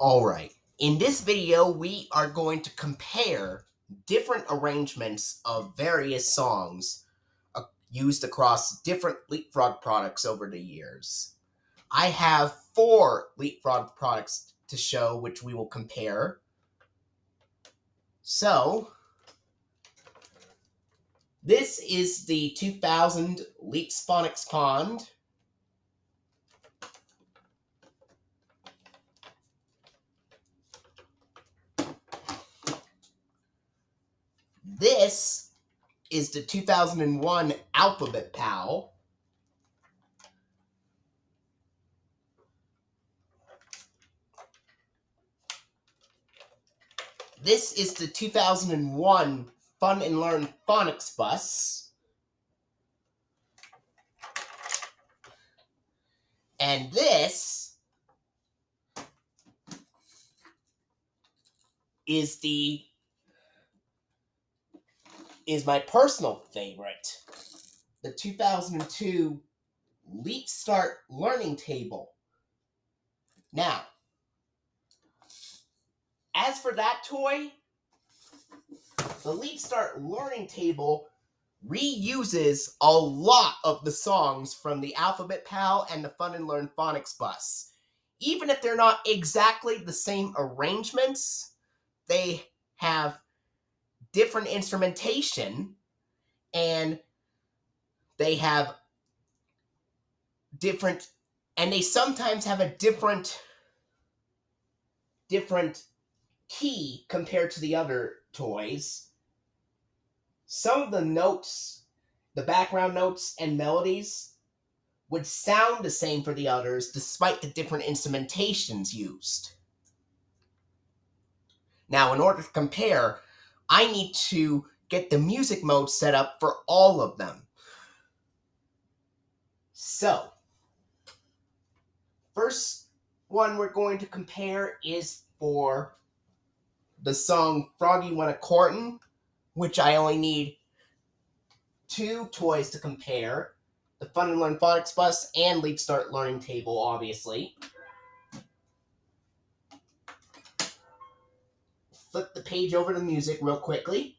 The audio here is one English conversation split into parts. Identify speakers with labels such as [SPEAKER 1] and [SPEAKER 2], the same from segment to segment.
[SPEAKER 1] Alright, in this video we are going to compare different arrangements of various songs used across different LeapFrog products over the years. I have 4 LeapFrog products to show which we will compare. So, this is the 2000 Leap Phonics Pond. This is the 2001 Alphabet Pal. This is the 2001 Fun and Learn Phonics Bus. And this is my personal favorite, the 2002 Leap Start Learning Table. Now, as for that toy, the Leap Start Learning Table reuses a lot of the songs from the Alphabet Pal and the Fun and Learn Phonics Bus. Even if they're not exactly the same arrangements, they have different instrumentation and they have different, and they sometimes have a different key compared to the other toys. Some of the notes, the background notes and melodies, would sound the same for the others despite the different instrumentations used. Now, in order to compare, I need to get the music mode set up for all of them. So, first one we're going to compare is for the song Froggy Went a Courtin', which I only need 2 toys to compare. The Fun and Learn Phonics Bus and Leap Start Learning Table, obviously. Flip the page over to music real quickly.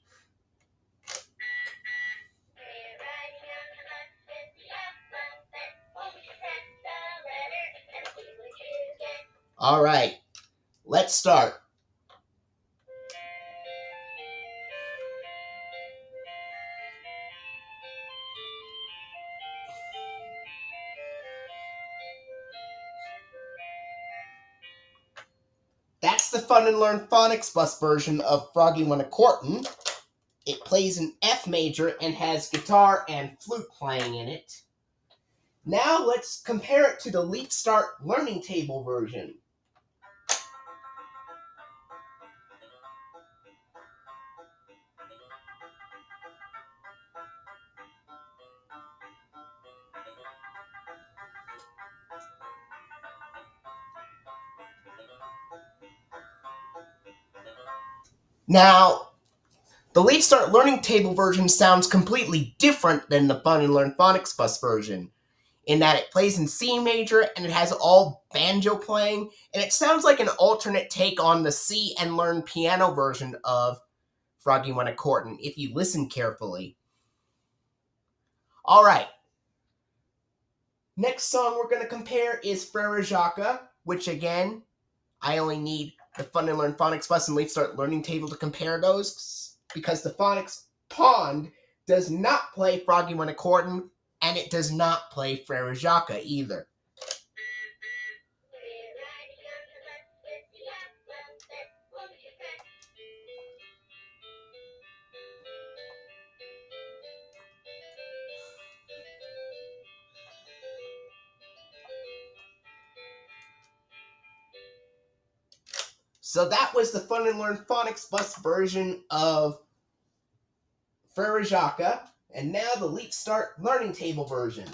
[SPEAKER 1] Alright, let's start. That's the Fun and Learn Phonics Bus version of Froggy Went a Courtin'. It plays in F major and has guitar and flute playing in it. Now let's compare it to the Leap Start Learning Table version. Now, the Leap Start Learning Table version sounds completely different than the Fun and Learn Phonics Bus version, in that it plays in C major and it has all banjo playing, and it sounds like an alternate take on the C and Learn piano version of Froggy Went a Courtin', if you listen carefully. Alright. Next song we're going to compare is Frere Jacques, which again, I only need the Fun and Learn Phonics Bus and Leap Start Learning Table to compare those, because the Phonics Pond does not play Froggy Went a Courtin', and it does not play Frere Jacques either. So that was the Fun and Learn Phonics Bus version of Frere Jacques, and now the Leap Start Learning Table version.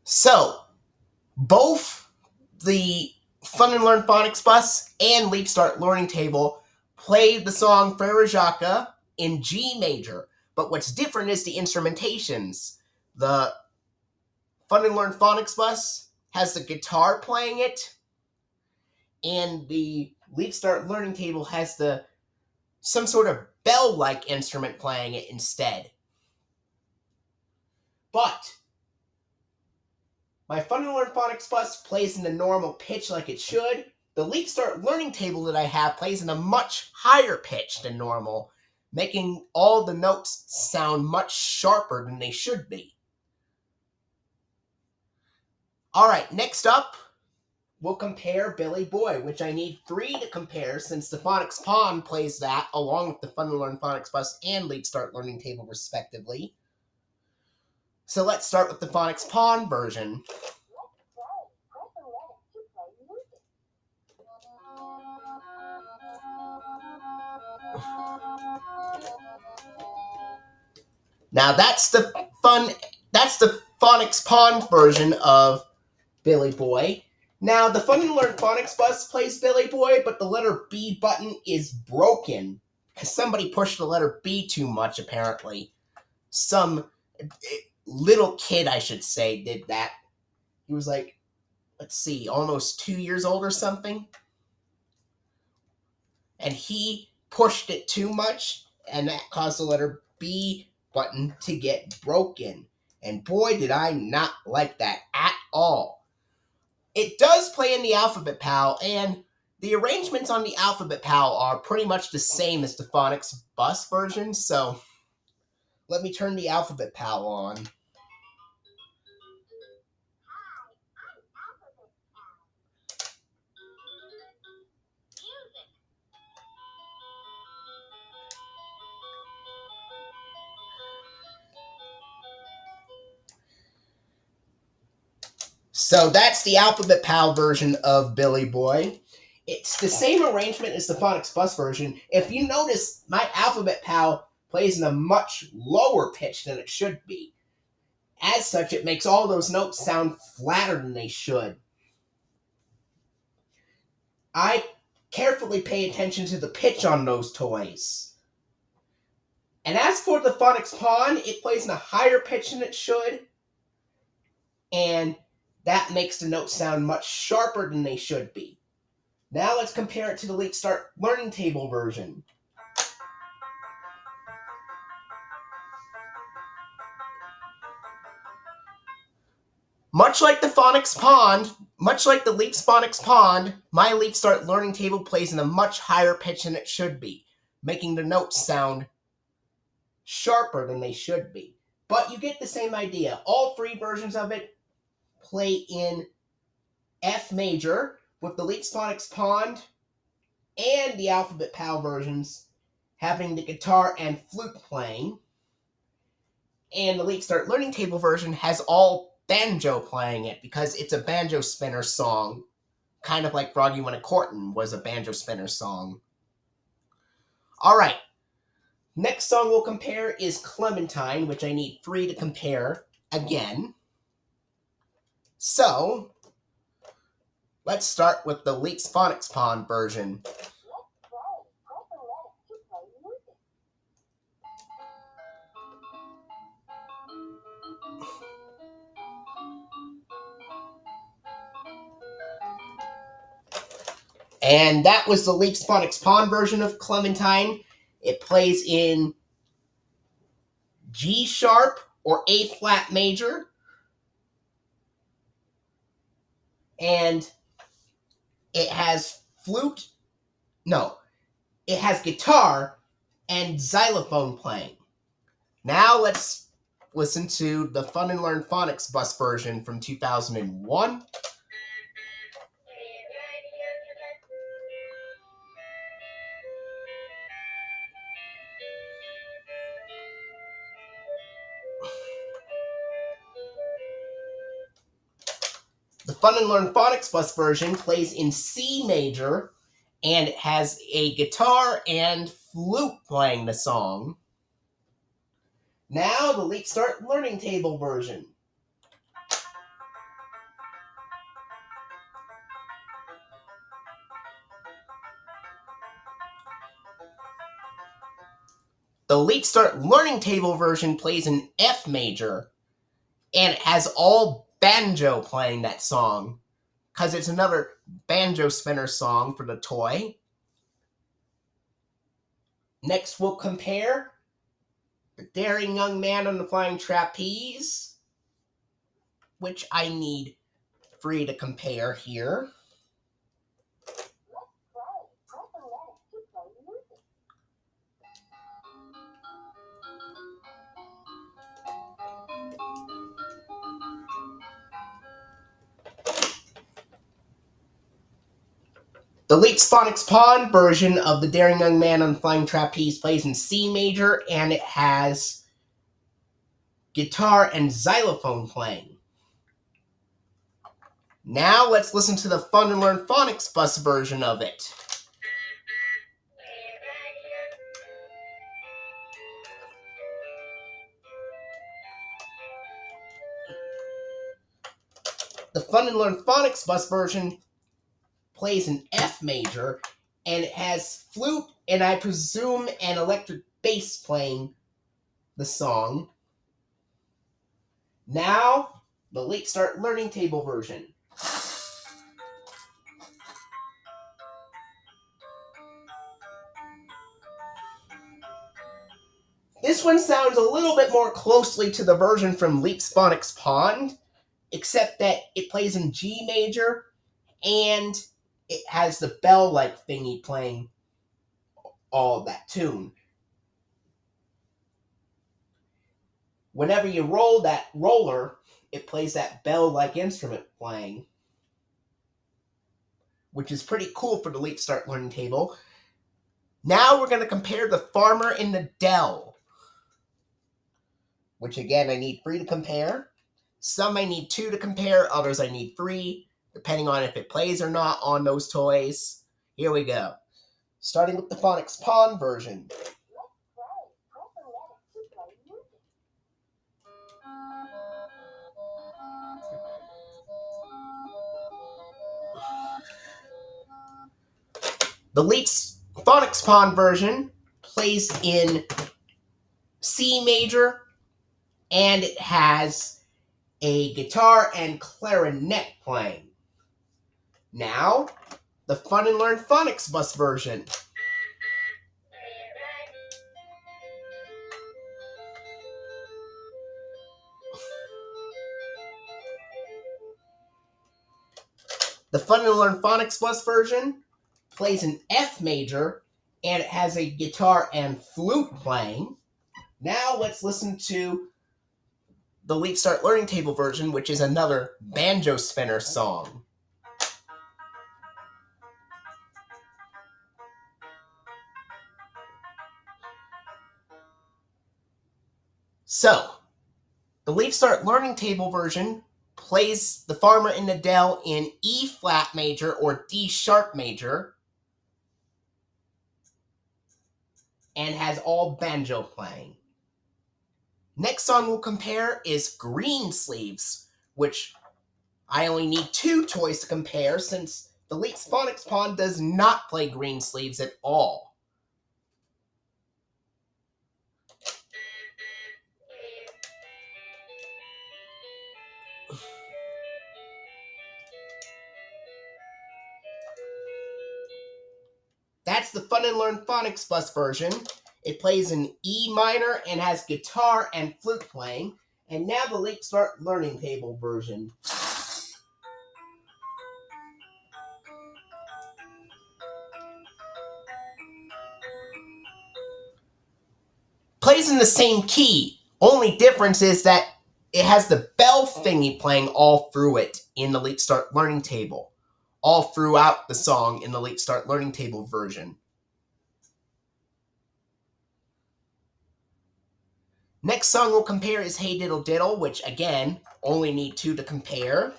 [SPEAKER 1] So, both the Fun and Learn Phonics Bus and Leap Start Learning Table play the song Frere Jacques in G major. But what's different is the instrumentations. The Fun and Learn Phonics bus has the guitar playing it, and the LeapStart learning table has some sort of bell-like instrument playing it instead. But my Fun and Learn Phonics bus plays in a normal pitch like it should. The LeapStart learning table that I have plays in a much higher pitch than normal, making all the notes sound much sharper than they should be. Alright, next up, we'll compare Billy Boy, which I need 3 to compare since the Phonics Pawn plays that along with the Fun and Learn Phonics bus and LeapStart learning table respectively. So let's start with the Phonics Pawn version. Now that's the Phonics Pawn version of Billy Boy. Now the Fun and Learn Phonics bus plays Billy Boy, but the letter B button is broken because somebody pushed the letter B too much apparently. Some little kid, I should say, did that. He was like, let's see, almost 2 years old or something. And he pushed it too much, and that caused the letter B button to get broken. And boy, did I not like that at all. It does play in the Alphabet Pal, and the arrangements on the Alphabet Pal are pretty much the same as the Phonics bus version, so let me turn the Alphabet Pal on. So that's the Alphabet Pal version of Billy Boy. It's the same arrangement as the Phonics bus version. If you notice, my Alphabet Pal plays in a much lower pitch than it should be. As such, it makes all those notes sound flatter than they should. I carefully pay attention to the pitch on those toys. And as for the Phonics Pawn, it plays in a higher pitch than it should, and that makes the notes sound much sharper than they should be. Now let's compare it to the LeapStart learning table version. Much like the Phonics Pond, much like the Leaps Phonics Pond, my LeapStart learning table plays in a much higher pitch than it should be, making the notes sound sharper than they should be. But you get the same idea. All 3 versions of it play in F major, with the Leaps Phonics Pond and the Alphabet Pal versions having the guitar and flute playing. And the LeapStart learning table version has all banjo playing it because it's a banjo spinner song, kind of like Froggy When a Courtin' was a banjo spinner song. Alright, next song we'll compare is Clementine, which I need 3 to compare again. So, let's start with the Leaps Phonics Pond version. And that was the Leaps Phonics Pond version of Clementine. It plays in G sharp or A flat major. And it has it has guitar and xylophone playing. Now let's listen to the Fun and Learn Phonics bus version from 2001. The Fun and Learn Phonics bus version plays in C major, and it has a guitar and flute playing the song. Now the LeapStart learning table version. The Leap Start Learning Table version plays in F major, and it has all banjo playing that song, because it's another banjo spinner song for the toy. Next, we'll compare the Daring Young Man on the Flying Trapeze, which I need 3 to compare here. The Leap Phonics Pond version of the Daring Young Man on the Flying Trapeze plays in C major, and it has guitar and xylophone playing. Now let's listen to the Fun and Learn Phonics Bus version of it. The Fun and Learn Phonics Bus version plays in F major, and it has flute and I presume an electric bass playing the song. Now, the Leap Start Learning Table version. This one sounds a little bit more closely to the version from Leap's Phonics Pond, except that it plays in G major, and it has the bell-like thingy playing all of that tune. Whenever you roll that roller, it plays that bell-like instrument playing, which is pretty cool for the Leap Start Learning Table. Now we're going to compare the Farmer in the Dell, which again I need 3 to compare. Some I need 2 to compare, others I need 3, depending on if it plays or not on those toys. Here we go. Starting with the Phonics Pond version. The Leap's Phonics Pond version plays in C major, and it has a guitar and clarinet playing. Now, the Fun and Learn Phonics Bus version. The Fun and Learn Phonics Bus version plays in F major, and it has a guitar and flute playing. Now let's listen to the Leap Start Learning Table version, which is another banjo spinner song. So, the Leap Start Learning Table version plays the Farmer in the Dell in E flat major or D sharp major, and has all banjo playing. Next song we'll compare is Green Sleeves, which I only need 2 toys to compare since the Leap's Phonics Pond does not play Green Sleeves at all. That's the Fun and Learn Phonics Bus version. It plays in E minor and has guitar and flute playing. And now the Leap Start Learning Table version. Plays in the same key. Only difference is that it has the bell thingy playing all through it in the Leap Start Learning Table. All throughout the song in the Leap Start Learning Table version. Next song we'll compare is Hey Diddle Diddle, which again, only need 2 to compare.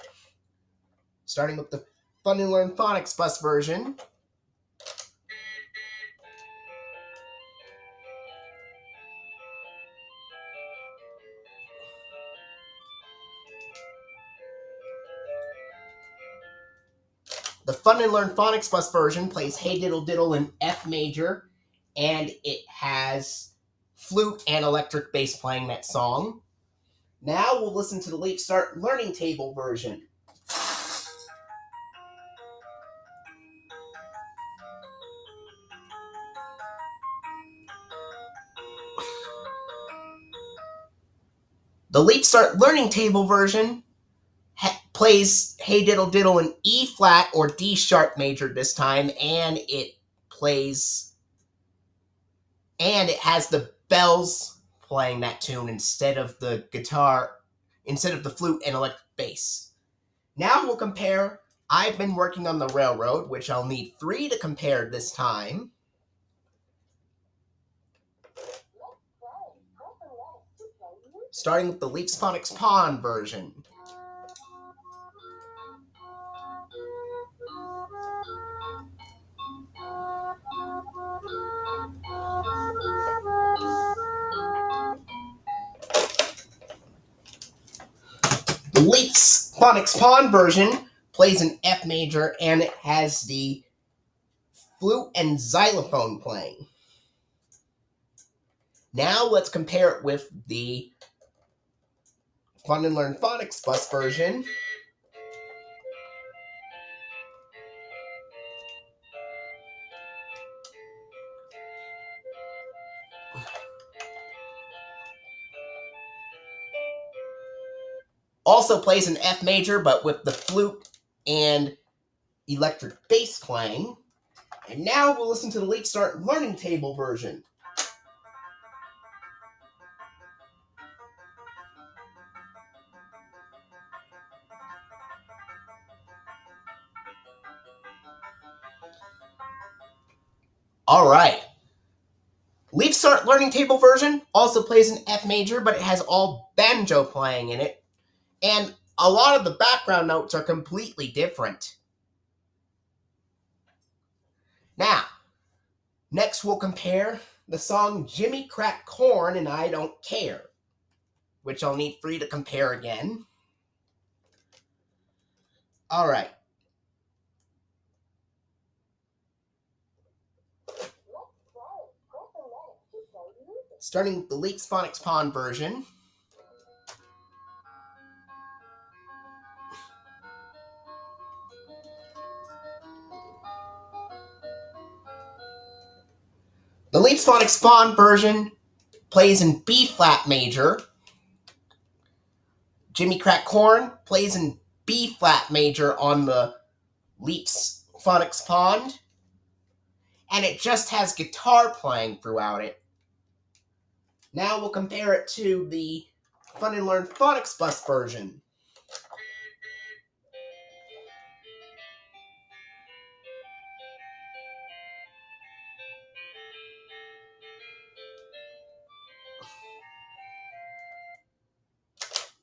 [SPEAKER 1] Starting with the Fun and Learn Phonics Bus version. The Fun and Learn Phonics Bus version plays Hey Diddle Diddle in F major, and it has flute and electric bass playing that song. Now we'll listen to the Leap Start Learning Table version. The Leap Start Learning Table version plays Hey Diddle Diddle in E flat or D sharp major this time, and it has the bells playing that tune instead of the flute and electric bass. Now we'll compare I've Been Working on the Railroad, which I'll need 3 to compare this time. Starting with the Leap's Phonics Pond version. The Leap's Phonics Pond version plays in F major, and it has the flute and xylophone playing. Now let's compare it with the Fun and Learn Phonics Bus version. Also plays in F major, but with the flute and electric bass playing. And now we'll listen to the Leap Start Learning Table version. All right. Leap Start Learning Table version also plays in F major, but it has all banjo playing in it. And a lot of the background notes are completely different. Now, next we'll compare the song Jimmy Cracked Corn and I Don't Care, which I'll need 3 to compare again. All right. Starting with the Leap's Phonics Pond version. The Leap's Phonics Pond version plays in B flat major. Jimmy Cracked Corn plays in B flat major on the Leap's Phonics Pond, and it just has guitar playing throughout it. Now we'll compare it to the Fun and Learn Phonics Bus version.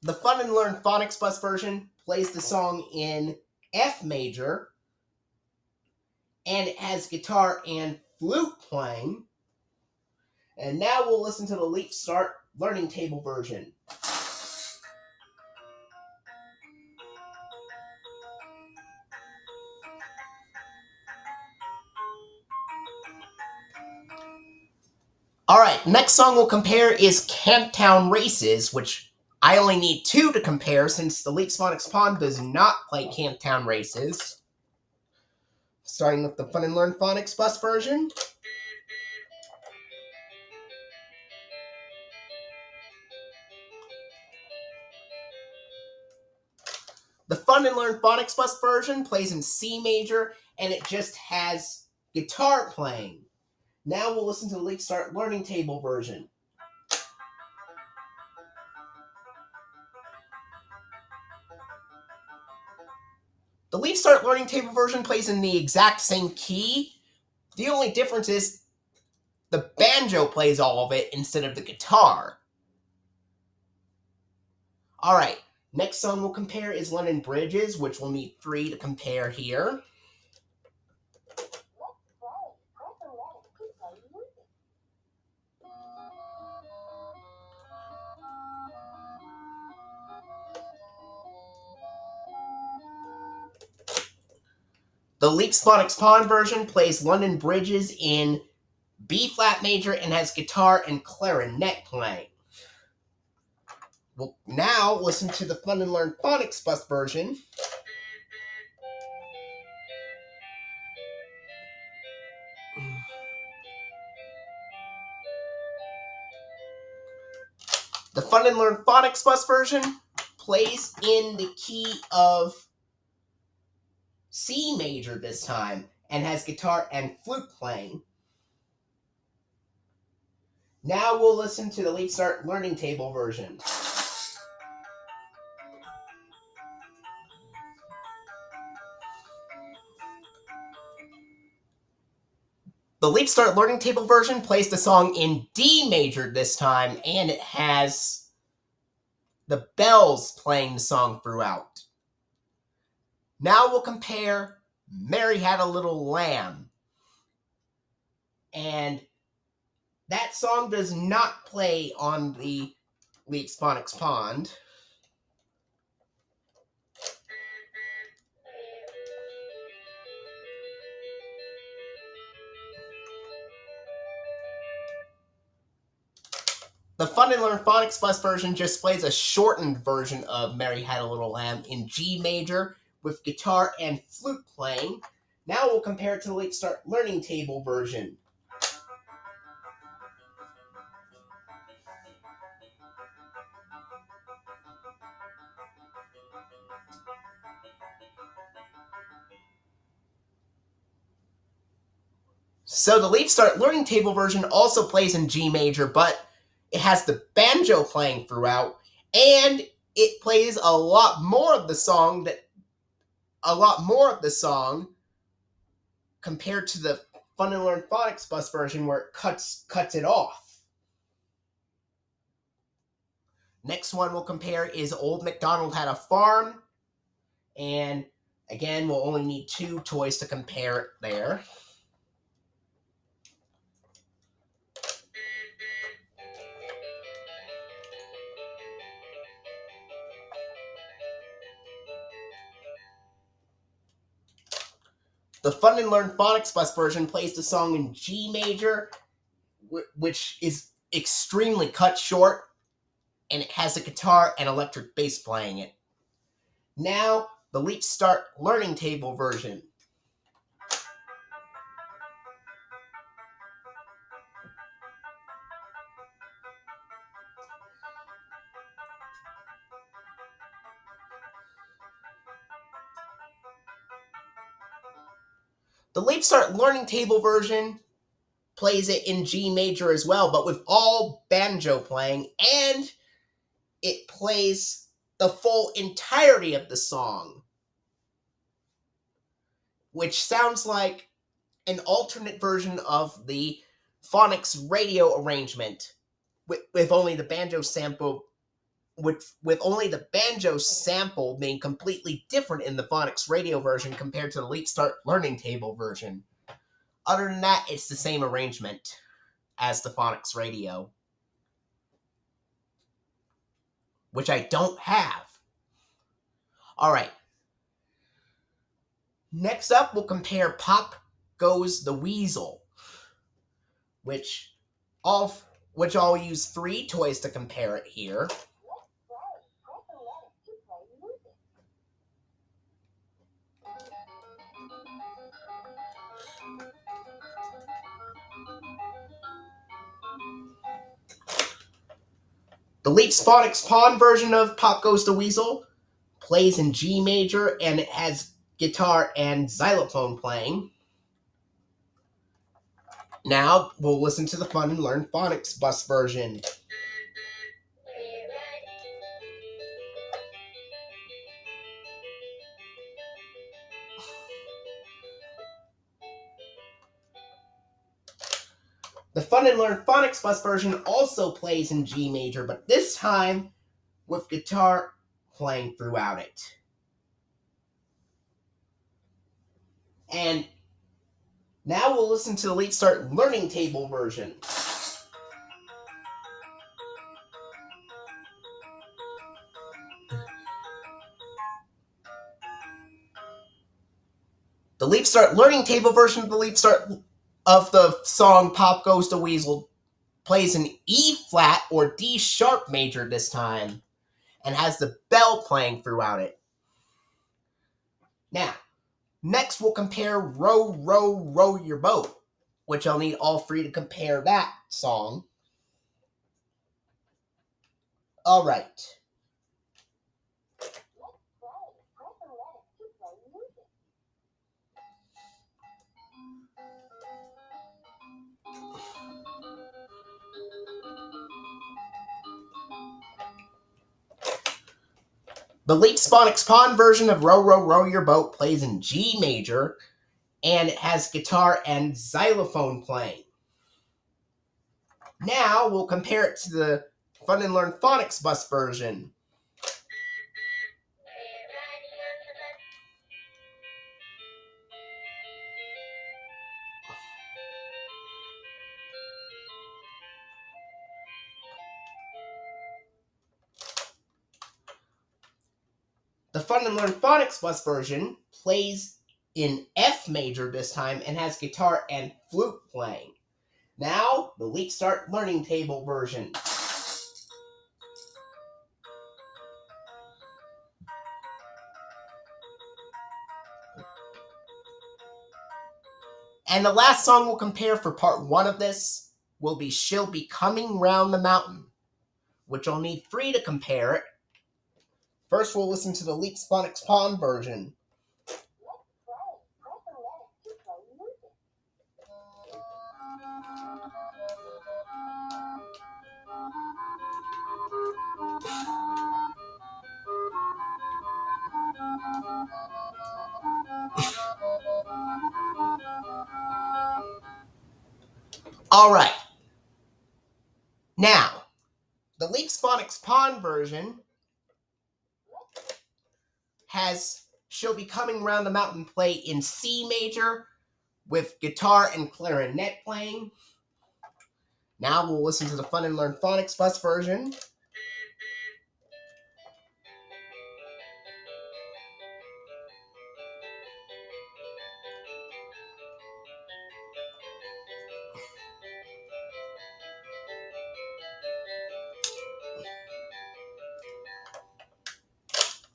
[SPEAKER 1] The Fun and Learn Phonics Bus version plays the song in F major, and it has guitar and flute playing. And now we'll listen to the Leap Start Learning Table version. Alright, next song we'll compare is Camptown Races, which I only need 2 to compare since the Leap's Phonics Pond does not play Camptown Races. Starting with the Fun and Learn Phonics Bus version. The Fun and Learn Phonics Bus version plays in C major, and it just has guitar playing. Now we'll listen to the Leap Start Learning Table version. The Leap Start Learning Table version plays in the exact same key. The only difference is the banjo plays all of it instead of the guitar. Alright, next song we'll compare is London Bridges, which we'll need 3 to compare here. The Leap's Phonics Pond version plays London Bridges in B flat major and has guitar and clarinet playing. We'll now listen to the Fun and Learn Phonics Bus version. The Fun and Learn Phonics Bus version plays in the key of C major this time and has guitar and flute playing. Now we'll listen to the LeapStart Learning Table version. The LeapStart Learning Table version plays the song in D major this time, and it has the bells playing the song throughout. Now we'll compare Mary Had a Little Lamb. And that song does not play on the Leap's Phonics Pond. The Fun and Learn Phonics Bus version just plays a shortened version of Mary Had a Little Lamb in G major with guitar and flute playing. Now we'll compare it to the LeapStart Learning Table version. So the LeapStart Learning Table version also plays in G major, but it has the banjo playing throughout, and it plays a lot more of the song compared to the Fun and Learn Phonics Bus version where it cuts it off. Next one we'll compare is Old McDonald Had a Farm, and again we'll only need 2 toys to compare it there. The Fun and Learn Phonics Bus version plays the song in G major, which is extremely cut short, and it has a guitar and electric bass playing it. Now, the LeapStart Learning Table version. The LeapStart Learning Table version plays it in G major as well, but with all banjo playing, and it plays the full entirety of the song, which sounds like an alternate version of the phonics radio arrangement with only the banjo sample with only the banjo sample being completely different in the phonics radio version compared to the LeapStart Learning Table version. Other than that, it's the same arrangement as the phonics radio, which I don't have. All right. Next up, we'll compare Pop Goes the Weasel, which I'll use 3 toys to compare it here. The Leap's Phonics Pond version of Pop Goes the Weasel plays in G major, and it has guitar and xylophone playing. Now, we'll listen to the Fun and Learn Phonics Bus version. The Fun and Learn Phonics Bus version also plays in G major, but this time with guitar playing throughout it. And now we'll listen to the LeapStart Learning Table version. The LeapStart Learning Table version of the LeapStart of the song Pop Goes the Weasel plays an E flat or D sharp major this time, and has the bell playing throughout it. Now, next we'll compare Row, Row, Row Your Boat, which I'll need all three to compare that song. All right. The LeapFrog Pond version of Row, Row, Row Your Boat plays in G major, and it has guitar and xylophone playing. Now we'll compare it to the Fun and Learn Phonics Bus version. The Fun and Learn Phonics Bus version plays in F major this time and has guitar and flute playing. Now, the Leap Start Learning Table version. And the last song we'll compare for part one of this will be She'll Be Coming Round the Mountain, which I'll need three to compare it. First, we'll listen to the Leap's Phonics Pond version. All right. Now, the Leap's Phonics Pond version has She'll Be Coming Round the Mountain play in C major with guitar and clarinet playing. Now we'll listen to the Fun and Learn Phonics Bus version.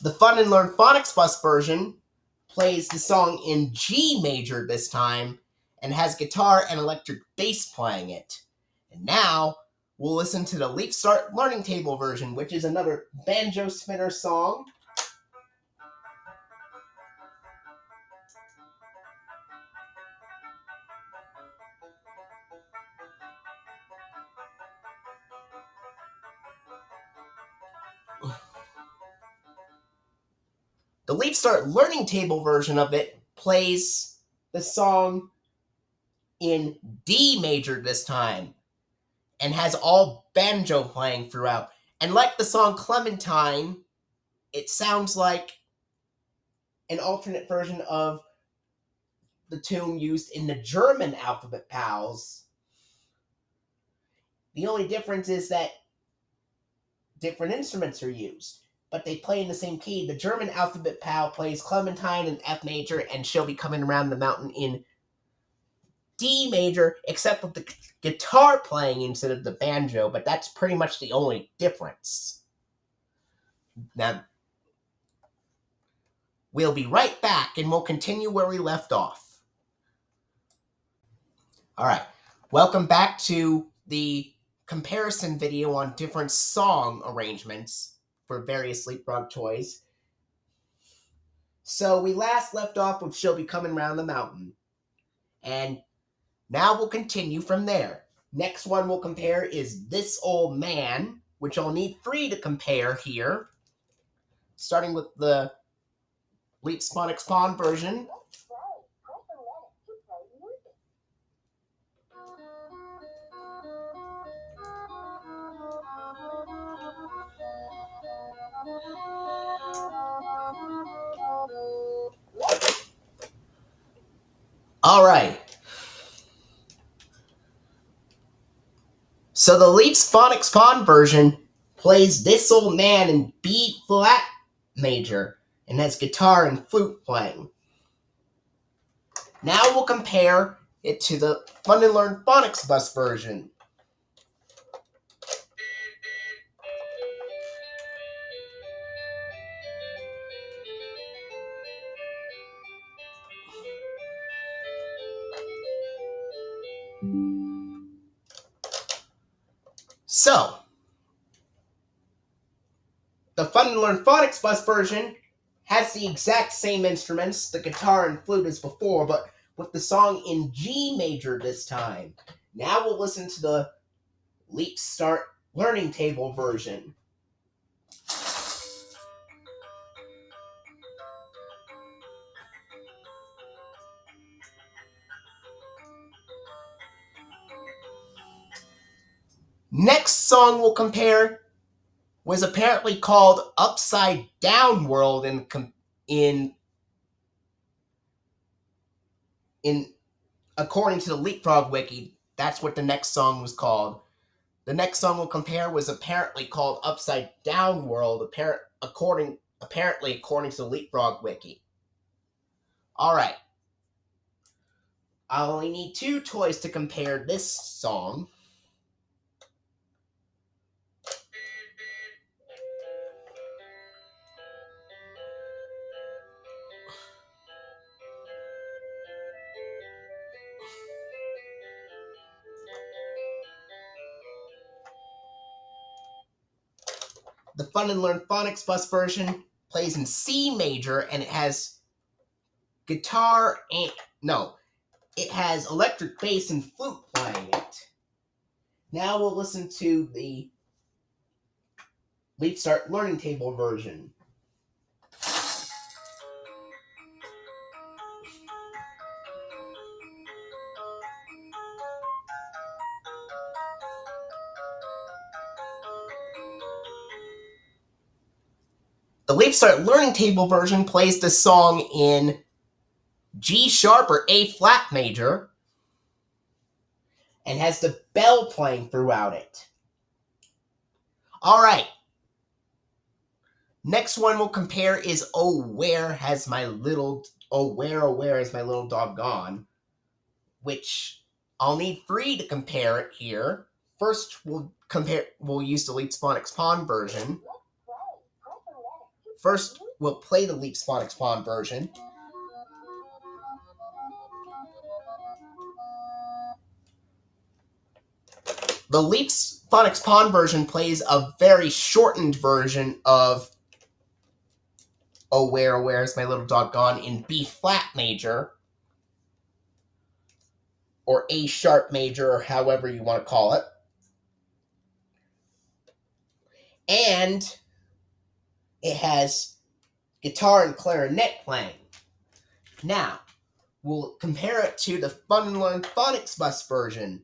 [SPEAKER 1] The Fun and Learn Phonics Bus version plays the song in G major this time and has guitar and electric bass playing it. And now we'll listen to the Leap Start Learning Table version, which is another banjo spinner song. The Leap Start Learning Table version of it plays the song in D major this time and has all banjo playing throughout. And like the song Clementine, it sounds like an alternate version of the tune used in the German alphabet pals. The only difference is that different instruments are used, but they play in the same key. The German alphabet pal plays Clementine in F major, and She'll Be Coming Around the Mountain in D major, except with the guitar playing instead of the banjo, but that's pretty much the only difference. Now, we'll be right back, and we'll continue where we left off. All right, welcome back to the comparison video on different song arrangements for various LeapFrog toys. So we last left off with She'll Be Coming Round the Mountain, and now we'll continue from there. Next one we'll compare is This Old Man, which I'll need three to compare here, starting with the Leap's Phonics Pond version. All right. So the Leap's Phonics Pond version plays This Old Man in B flat major and has guitar and flute playing. Now we'll compare it to the Fun and Learn Phonics Bus version. So, the Fun and Learn Phonics Bus version has the exact same instruments, the guitar and flute as before, but with the song in G major this time. Now we'll listen to the Leap Start Learning Table version. Next song we'll compare was apparently called Upside Down World in according to the LeapFrog wiki. That's what the next song was called. The next song we'll compare was apparently called Upside Down World, apparently according to the LeapFrog wiki. Alright. I only need 2 toys to compare this song. The Fun and Learn Phonics Bus version plays in C major, and it has guitar and it has electric bass and flute playing it. Now we'll listen to the Leap Start Learning Table version. The Leap Start Learning Table version plays the song in G sharp or A flat major and has the bell playing throughout it. Alright. Next one we'll compare is where has my little dog gone? Which I'll need 3 to compare it here. First we'll use the Leap Phonics Pond version. First, we'll play the Leap Phonics Pond version. The Leap Phonics Pond version plays a very shortened version of Where's My Little Dog Gone in B flat major, or A sharp major, or however you want to call it. And it has guitar and clarinet playing. Now, we'll compare it to the Fun and Learn Phonics Bus version.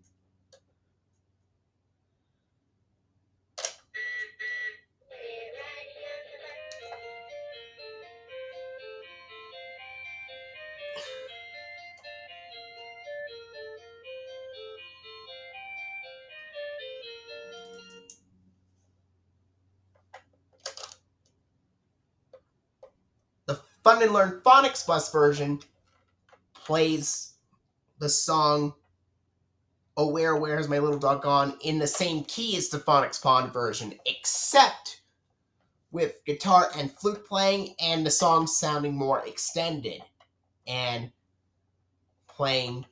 [SPEAKER 1] The Fun and Learn Phonics Bus version plays the song Where's My Little Dog Gone in the same key as the Phonics Pond version, except with guitar and flute playing and the song sounding more extended and playing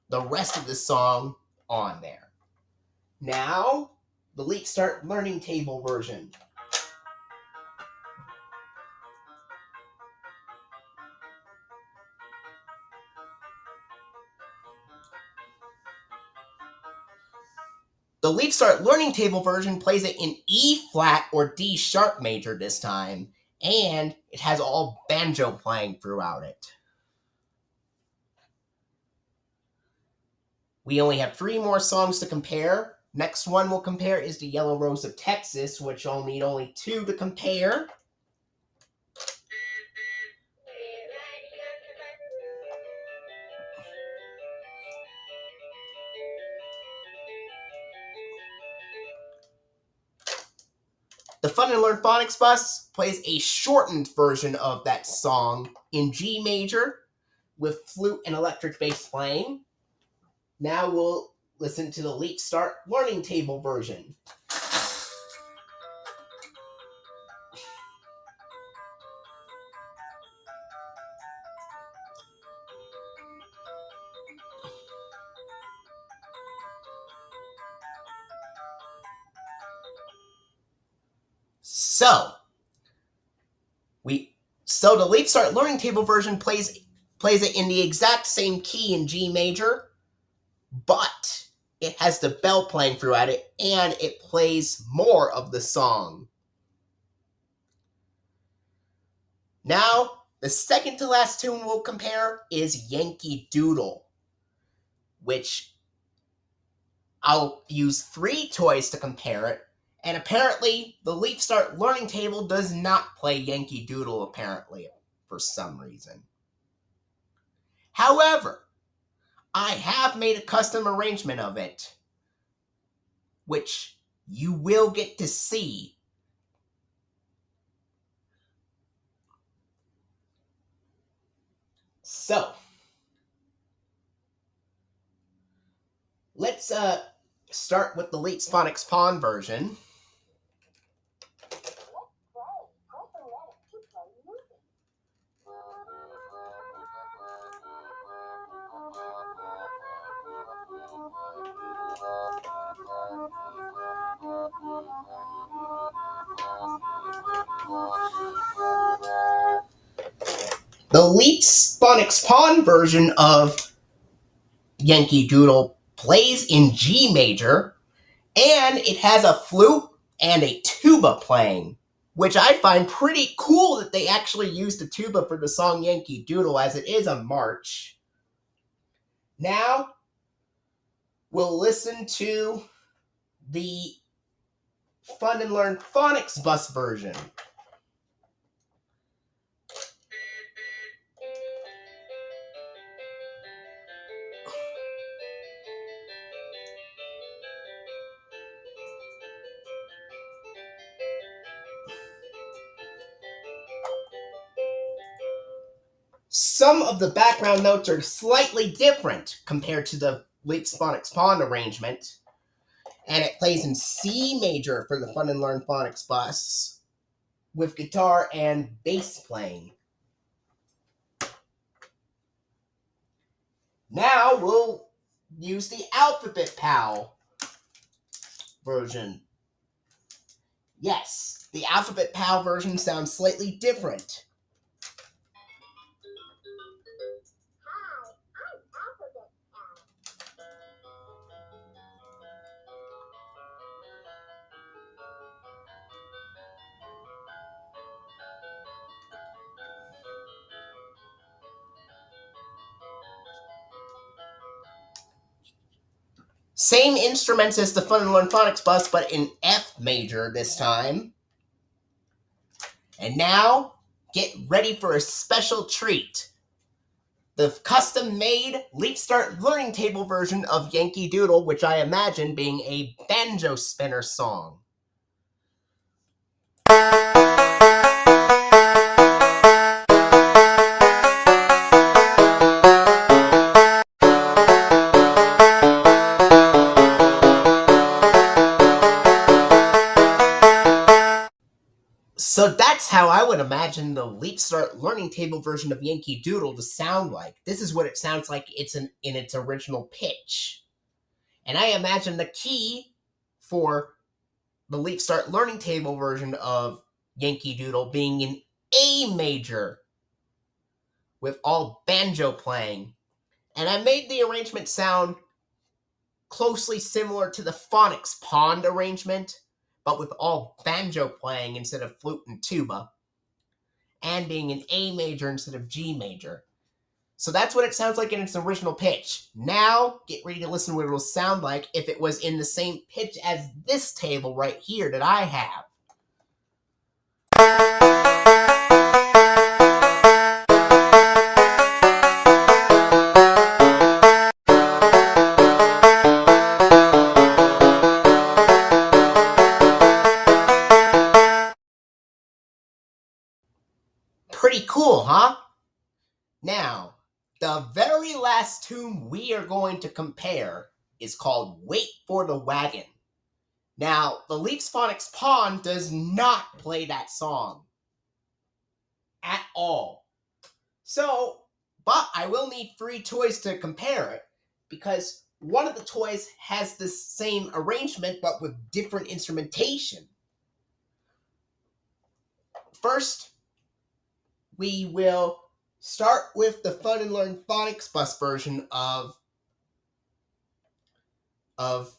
[SPEAKER 1] the rest of the song on there. Now, the Leap Start Learning Table version. The Leap Start Learning Table version plays it in E flat or D sharp major this time, and it has all banjo playing throughout it. We only have 3 more songs to compare. Next one we'll compare is the Yellow Rose of Texas, which I'll need only 2 to compare. The Fun and Learn Phonics Bus plays a shortened version of that song in G major with flute and electric bass playing. Now we'll listen to the Leap Start Learning Table version. So the Leap Start Learning Table version plays it in the exact same key in G major, but it has the bell playing throughout it, and it plays more of the song. Now, the second to last tune we'll compare is Yankee Doodle, which I'll use 3 toys to compare it, and apparently the Leap Start Learning Table does not play Yankee Doodle, apparently, for some reason. However, I have made a custom arrangement of it, which you will get to see. So, let's start with the Leap Phonics Pawn version. The Leap Phonics Pawn version of Yankee Doodle plays in G major, and it has a flute and a tuba playing, which I find pretty cool that they actually used the tuba for the song Yankee Doodle, as it is a march. Now, we'll listen to the Fun and Learn Phonics bus version. Some of the background notes are slightly different compared to the Leap Phonics Pawn arrangement, and it plays in C major for the Fun and Learn Phonics bus, with guitar and bass playing. Now we'll use the Alphabet Pal version. Yes, the Alphabet Pal version sounds slightly different. Same instruments as the Fun and Learn Phonics bus, but in F major this time. And now, get ready for a special treat. The custom-made Leap Start Learning Table version of Yankee Doodle, which I imagine being a banjo spinner song. So that's how I would imagine the Leap Start Learning Table version of Yankee Doodle to sound like. This is what it sounds like in its original pitch. And I imagine the key for the Leap Start Learning Table version of Yankee Doodle being in A major with all banjo playing. And I made the arrangement sound closely similar to the Phonics Pond arrangement, but with all banjo playing instead of flute and tuba, and being in A major instead of G major. So that's what it sounds like in its original pitch. Now, get ready to listen to what it will sound like if it was in the same pitch as this table right here that I have. Pretty cool, huh? Now, The very last tune we are going to compare is called Wait for the Wagon. Now, the Leap's Phonics Pawn does not play that song at all. So, but I will need 3 toys to compare it, because one of the toys has the same arrangement but with different instrumentation. First, we will start with the Fun and Learn Phonics Bus version of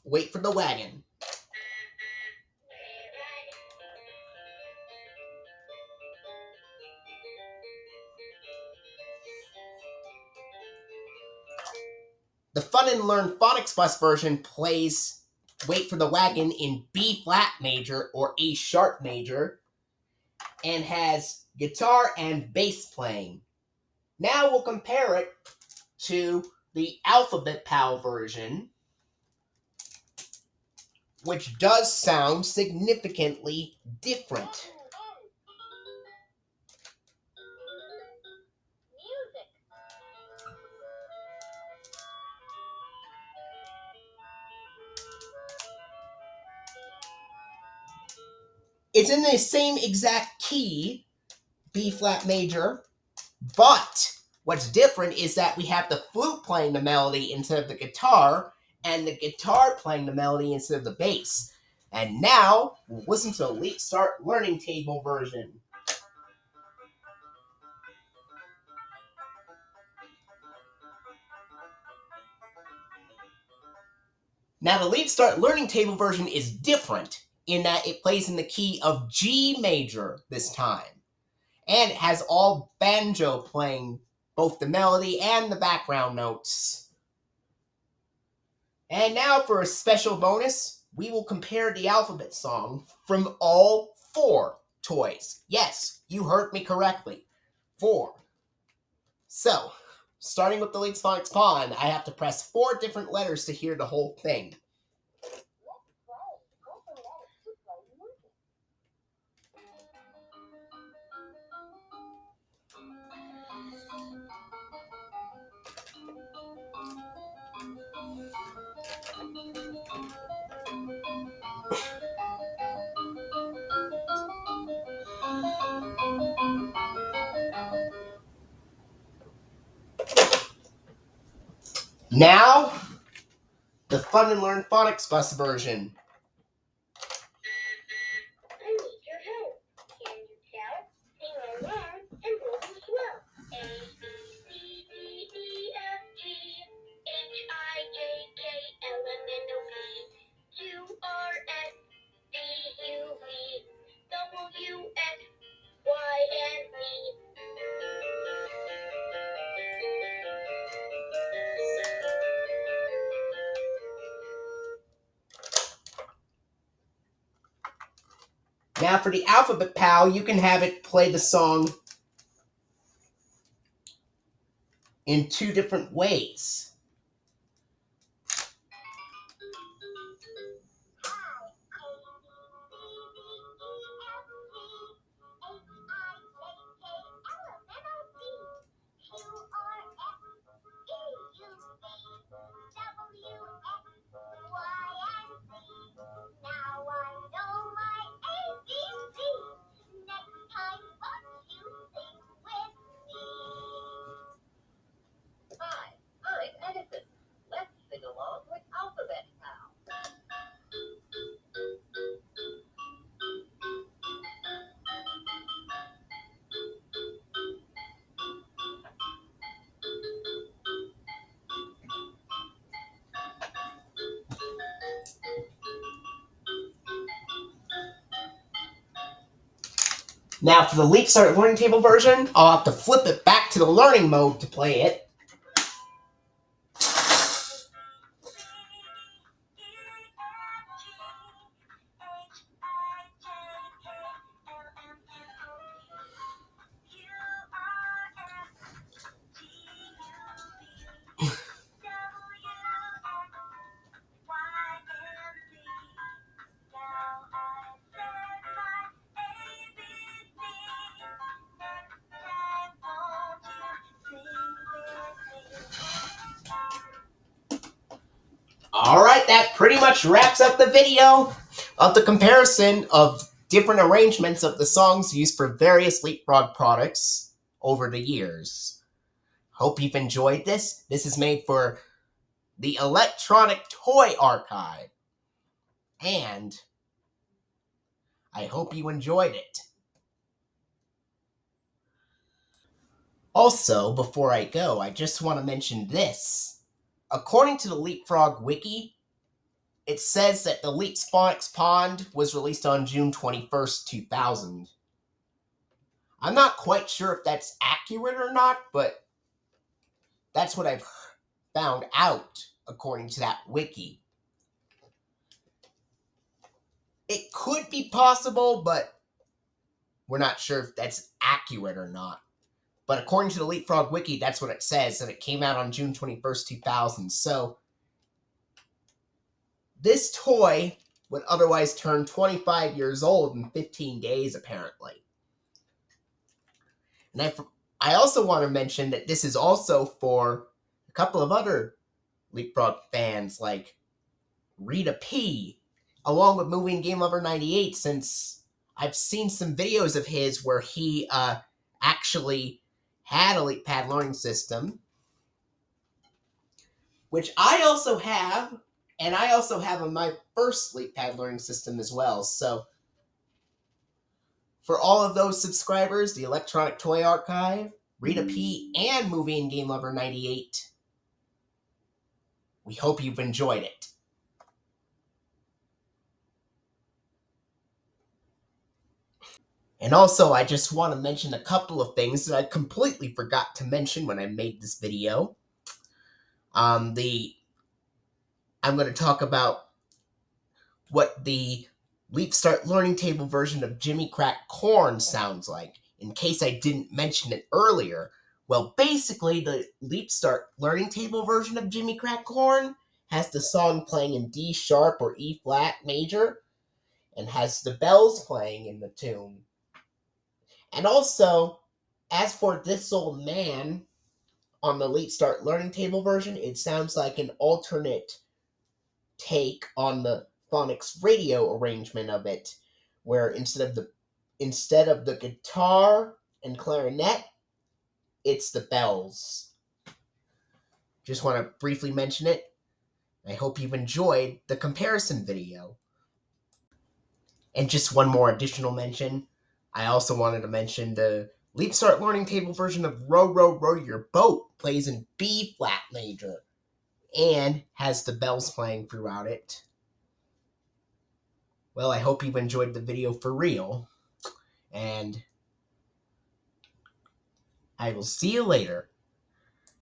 [SPEAKER 1] Wait for the Wagon. The Fun and Learn Phonics Bus version plays Wait for the Wagon in B flat major or A sharp major and has guitar and bass playing. Now we'll compare it to the Alphabet PAL version, which does sound significantly different. It's in the same exact key, B flat major, but what's different is that we have the flute playing the melody instead of the guitar, and the guitar playing the melody instead of the bass. And now, we'll listen to the Start Learning Table version. Now, the Leap Start Learning Table version is different in that it plays in the key of G major this time. And it has all banjo playing both the melody and the background notes. And now for a special bonus, we will compare the alphabet song from all 4 toys. Yes, you heard me correctly. 4. So, starting with the Leap's Phonics Pawn, I have to press 4 different letters to hear the whole thing. Now, the Fun and Learn Phonics Bus version. I need your help. Can you tell? Sing along and roll them swell. A, B, C, D, E, F, G, H, I, J, K, L, M, N, O, P, Q, R, S, T, U, V, W, X, Y, and Z. Now for the Alphabet PAL, you can have it play the song in 2 different ways. Now for the Leap Start Learning Table version, I'll have to flip it back to the learning mode to play it. that pretty much wraps up the video of the comparison of different arrangements of the songs used for various LeapFrog products over the years. Hope you've enjoyed this. This is made for the Electronic Toy Archive. And I hope you enjoyed it. Also, before I go, I just want to mention this. According to the LeapFrog wiki, it says that the Leap's Phonics Pond was released on June 21st, 2000. I'm not quite sure if that's accurate or not, but that's what I've found out according to that wiki. It could be possible, but we're not sure if that's accurate or not. But according to the LeapFrog wiki, that's what it says, and it came out on June 21st, 2000. So this toy would otherwise turn 25 years old in 15 days, apparently. And I also want to mention that this is also for a couple of other LeapFrog fans, like Rita P, along with Movie and Game Lover 98, since I've seen some videos of his where he actually had a LeapPad learning system, which I also have, and I also have on my first LeapPad learning system as well. So for all of those subscribers, the Electronic Toy Archive, Rita P, and Movie and Game Lover 98, we hope you've enjoyed it. And also, I just want to mention a couple of things that I completely forgot to mention when I made this video. I'm going to talk about what the Leap Start Learning Table version of Jimmy Crack Corn sounds like, in case I didn't mention it earlier. Well, basically, the Leap Start Learning Table version of Jimmy Crack Corn has the song playing in D sharp or E flat major, and has the bells playing in the tune. And also, as for This Old Man, on the Leap Start Learning Table version, it sounds like an alternate take on the phonics radio arrangement of it, where instead of the guitar and clarinet, it's the bells. Just want to briefly mention it. I hope you've enjoyed the comparison video. And just one more additional mention. I also wanted to mention the Leap Start Learning Table version of Row, Row, Row Your Boat plays in B flat major and has the bells playing throughout it. Well, I hope you've enjoyed the video for real, and I will see you later.